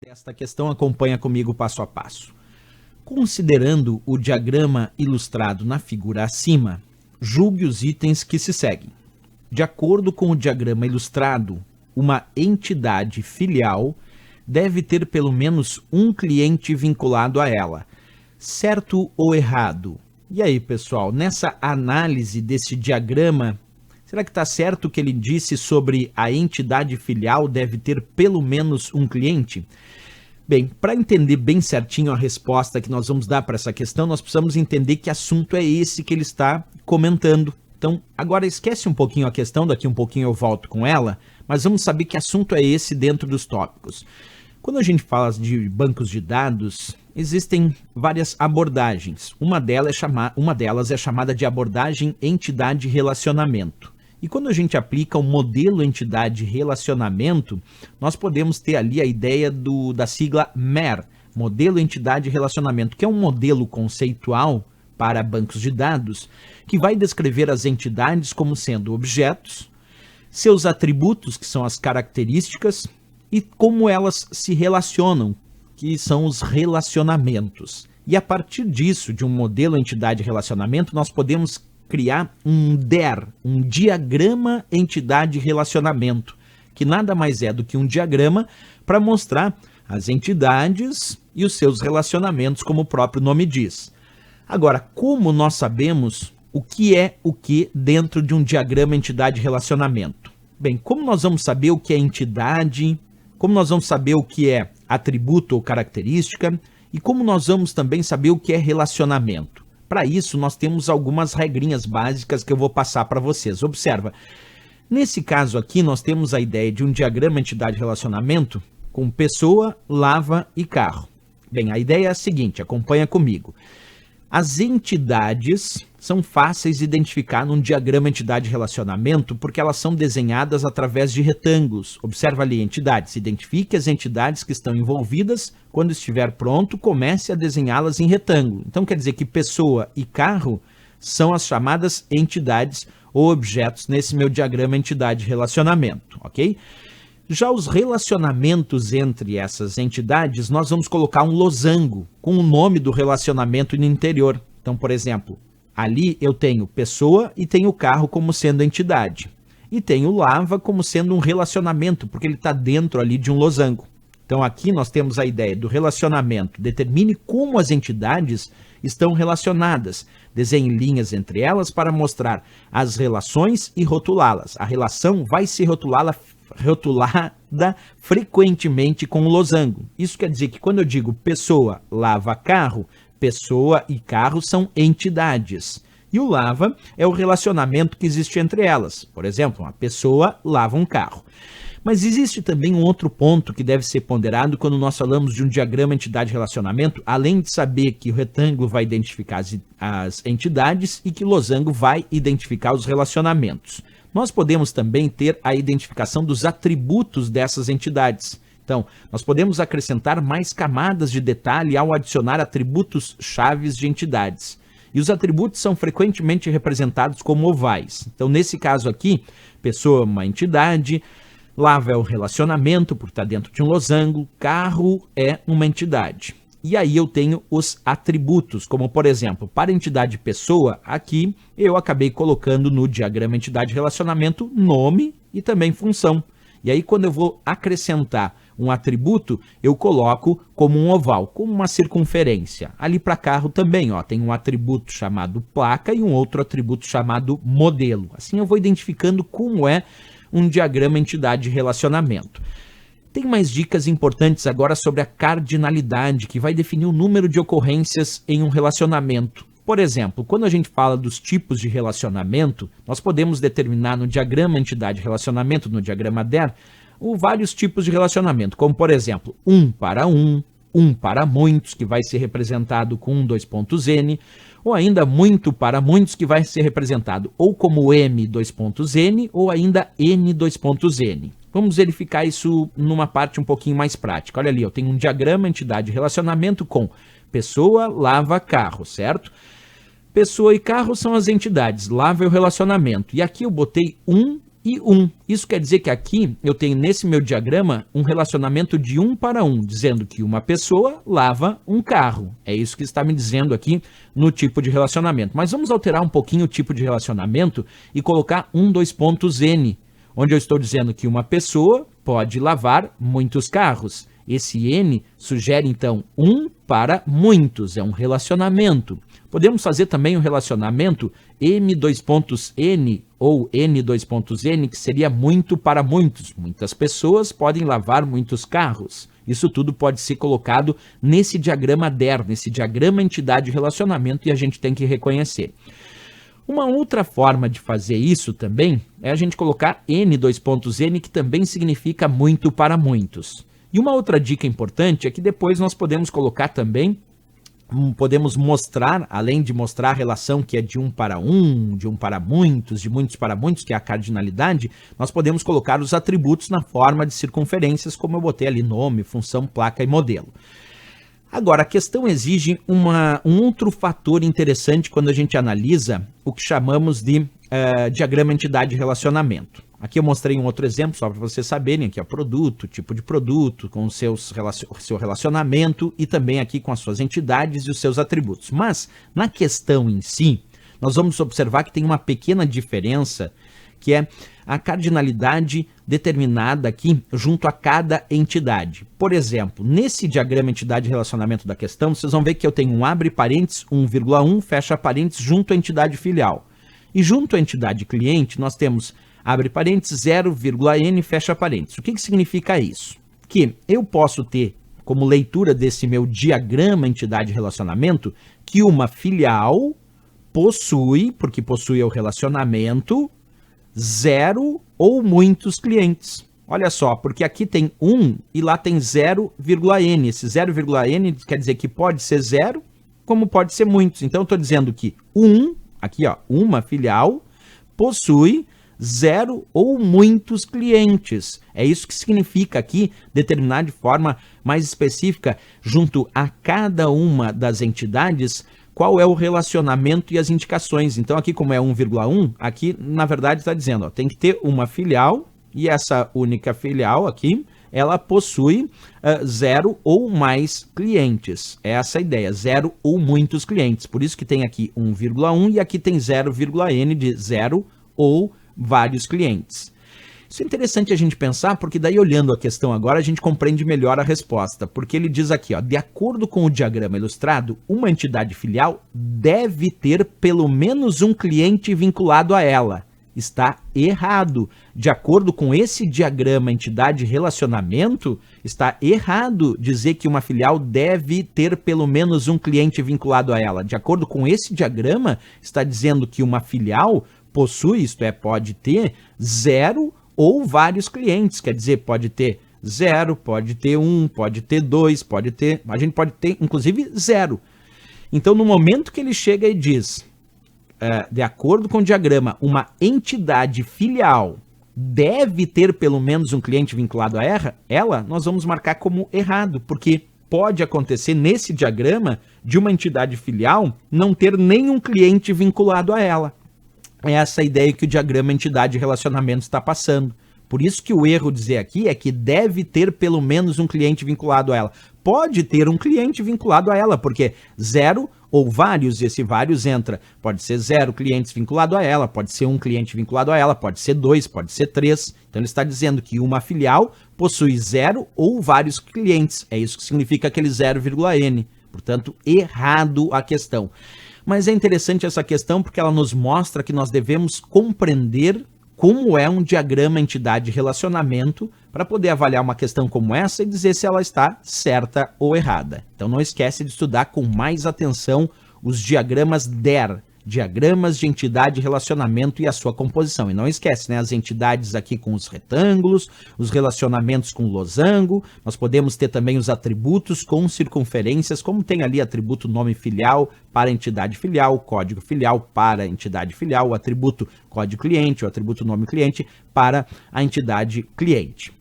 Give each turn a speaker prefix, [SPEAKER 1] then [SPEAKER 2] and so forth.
[SPEAKER 1] Esta questão acompanha comigo passo a passo. Considerando o diagrama ilustrado na figura acima, julgue os itens que se seguem. De acordo com o diagrama ilustrado, uma entidade filial deve ter pelo menos um cliente vinculado a ela. Certo ou errado? E aí, pessoal, nessa análise desse diagrama, será que está certo o que ele disse sobre a entidade filial deve ter pelo menos um cliente? Bem, para entender bem certinho a resposta que nós vamos dar para essa questão, nós precisamos entender que assunto é esse que ele está comentando. Então, agora esquece um pouquinho a questão, daqui um pouquinho eu volto com ela, mas vamos saber que assunto é esse dentro dos tópicos. Quando a gente fala de bancos de dados, existem várias abordagens. Uma delas é chamada de abordagem entidade-relacionamento. E quando a gente aplica o modelo entidade-relacionamento, nós podemos ter ali a ideia da sigla MER, Modelo Entidade-Relacionamento, que é um modelo conceitual para bancos de dados, que vai descrever as entidades como sendo objetos, seus atributos, que são as características, e como elas se relacionam, que são os relacionamentos. E a partir disso, de um modelo entidade-relacionamento, nós podemos criar um DER, um diagrama entidade-relacionamento, que nada mais é do que um diagrama para mostrar as entidades e os seus relacionamentos, como o próprio nome diz. Agora, como nós sabemos o que é o que dentro de um diagrama entidade-relacionamento? Bem, como nós vamos saber o que é entidade, como nós vamos saber o que é atributo ou característica, e como nós vamos também saber o que é relacionamento? Para isso, nós temos algumas regrinhas básicas que eu vou passar para vocês. Observa, nesse caso aqui, nós temos a ideia de um diagrama entidade-relacionamento com pessoa, lava e carro. Bem, a ideia é a seguinte, acompanha comigo. As entidades são fáceis de identificar num diagrama entidade-relacionamento porque elas são desenhadas através de retângulos. Observa ali, entidades. Identifique as entidades que estão envolvidas. Quando estiver pronto, comece a desenhá-las em retângulo. Então, quer dizer que pessoa e carro são as chamadas entidades ou objetos nesse meu diagrama entidade-relacionamento, ok? Já os relacionamentos entre essas entidades, nós vamos colocar um losango com o nome do relacionamento no interior. Então, por exemplo, ali eu tenho pessoa e tenho carro como sendo entidade. E tenho lava como sendo um relacionamento, porque ele está dentro ali de um losango. Então, aqui nós temos a ideia do relacionamento. Determine como as entidades estão relacionadas. Desenhe linhas entre elas para mostrar as relações e rotulá-las. A relação vai ser rotulada frequentemente com o losango. Isso quer dizer que quando eu digo pessoa lava carro, pessoa e carro são entidades. E o lava é o relacionamento que existe entre elas. Por exemplo, uma pessoa lava um carro. Mas existe também um outro ponto que deve ser ponderado quando nós falamos de um diagrama entidade-relacionamento, além de saber que o retângulo vai identificar as entidades e que o losango vai identificar os relacionamentos. Nós podemos também ter a identificação dos atributos dessas entidades. Então, nós podemos acrescentar mais camadas de detalhe ao adicionar atributos chaves de entidades. E os atributos são frequentemente representados como ovais. Então, nesse caso aqui, pessoa é uma entidade, lava é o relacionamento, porque está dentro de um losango, carro é uma entidade. E aí eu tenho os atributos, como por exemplo, para a entidade pessoa, aqui eu acabei colocando no diagrama entidade-relacionamento nome e também função. E aí quando eu vou acrescentar um atributo, eu coloco como um oval, como uma circunferência. Ali para carro também, ó, tem um atributo chamado placa e um outro atributo chamado modelo. Assim eu vou identificando como é um diagrama entidade-relacionamento. Tem mais dicas importantes agora sobre a cardinalidade, que vai definir o número de ocorrências em um relacionamento. Por exemplo, quando a gente fala dos tipos de relacionamento, nós podemos determinar no diagrama entidade-relacionamento, no diagrama DER, vários tipos de relacionamento, como por exemplo, um para muitos, que vai ser representado com 2.n, ou ainda muito para muitos, que vai ser representado ou como m2.n ou ainda n2.n. Vamos verificar isso numa parte um pouquinho mais prática. Olha ali, eu tenho um diagrama entidade-relacionamento com pessoa, lava, carro, certo? Pessoa e carro são as entidades, lava é o relacionamento. E aqui eu botei 1 e 1. Isso quer dizer que aqui eu tenho nesse meu diagrama um relacionamento de 1 para 1, dizendo que uma pessoa lava um carro. É isso que está me dizendo aqui no tipo de relacionamento. Mas vamos alterar um pouquinho o tipo de relacionamento e colocar 2 pontos N, onde eu estou dizendo que uma pessoa pode lavar muitos carros. Esse N sugere, então, 1 para muitos, é um relacionamento. Podemos fazer também um relacionamento M2.N ou N2.N, que seria muito para muitos. Muitas pessoas podem lavar muitos carros. Isso tudo pode ser colocado nesse diagrama DER, nesse diagrama entidade-relacionamento, e a gente tem que reconhecer. Uma outra forma de fazer isso também é a gente colocar N2.N, que também significa muito para muitos. E uma outra dica importante é que depois nós podemos colocar também, podemos mostrar, além de mostrar a relação que é de 1 para 1, de 1 para muitos, de muitos para muitos, que é a cardinalidade, nós podemos colocar os atributos na forma de circunferências, como eu botei ali nome, função, placa e modelo. Agora, a questão exige um outro fator interessante quando a gente analisa o que chamamos de diagrama entidade-relacionamento. Aqui eu mostrei um outro exemplo, só para vocês saberem, aqui é o produto, tipo de produto, com o seu relacionamento e também aqui com as suas entidades e os seus atributos. Mas, na questão em si, nós vamos observar que tem uma pequena diferença, que é a cardinalidade determinada aqui junto a cada entidade. Por exemplo, nesse diagrama entidade-relacionamento da questão, vocês vão ver que eu tenho um abre parênteses, 1,1, fecha parênteses, junto à entidade filial. E junto à entidade cliente, nós temos abre parênteses, 0,n, fecha parênteses. O que significa isso? Que eu posso ter, como leitura desse meu diagrama entidade-relacionamento, que uma filial possui, porque possui o relacionamento, 0 ou muitos clientes. Olha só, porque aqui tem 1 e lá tem 0,n. Esse 0,n quer dizer que pode ser 0, como pode ser muitos. Então, eu estou dizendo que aqui ó, uma filial possui 0 ou muitos clientes. É isso que significa aqui determinar de forma mais específica, junto a cada uma das entidades, qual é o relacionamento e as indicações. Então aqui como é 1,1, aqui na verdade está dizendo, ó, tem que ter uma filial e essa única filial aqui, ela possui 0 ou mais clientes. É essa a ideia, 0 ou muitos clientes. Por isso que tem aqui 1,1 e aqui tem 0,n de 0 ou vários clientes. Isso é interessante a gente pensar, porque daí olhando a questão agora, a gente compreende melhor a resposta, porque ele diz aqui, ó, de acordo com o diagrama ilustrado, uma entidade filial deve ter pelo menos um cliente vinculado a ela. Está errado. De acordo com esse diagrama entidade-relacionamento, está errado dizer que uma filial deve ter pelo menos um cliente vinculado a ela. De acordo com esse diagrama, está dizendo que uma filial possui, isto é, pode ter 0 ou vários clientes, quer dizer, pode ter 0, pode ter 1, pode ter 2, a gente pode ter inclusive 0. Então, no momento que ele chega e diz, de acordo com o diagrama, uma entidade filial deve ter pelo menos um cliente vinculado a ela, nós vamos marcar como errado, porque pode acontecer nesse diagrama de uma entidade filial não ter nenhum cliente vinculado a ela. É essa ideia que o diagrama entidade-relacionamento está passando. Por isso que o erro dizer aqui é que deve ter pelo menos um cliente vinculado a ela. Pode ter um cliente vinculado a ela, porque 0 ou vários, e esse vários entra, pode ser 0 clientes vinculado a ela, pode ser um cliente vinculado a ela, pode ser 2, pode ser 3. Então ele está dizendo que uma filial possui 0 ou vários clientes. É isso que significa aquele 0,n. Portanto, errado a questão. Mas é interessante essa questão porque ela nos mostra que nós devemos compreender como é um diagrama entidade-relacionamento para poder avaliar uma questão como essa e dizer se ela está certa ou errada. Então não esquece de estudar com mais atenção os diagramas DER, diagramas de entidade e relacionamento e a sua composição. E não esquece, né, as entidades aqui com os retângulos, os relacionamentos com losango, nós podemos ter também os atributos com circunferências, como tem ali atributo nome filial para entidade filial, código filial para entidade filial, o atributo código cliente, o atributo nome cliente para a entidade cliente.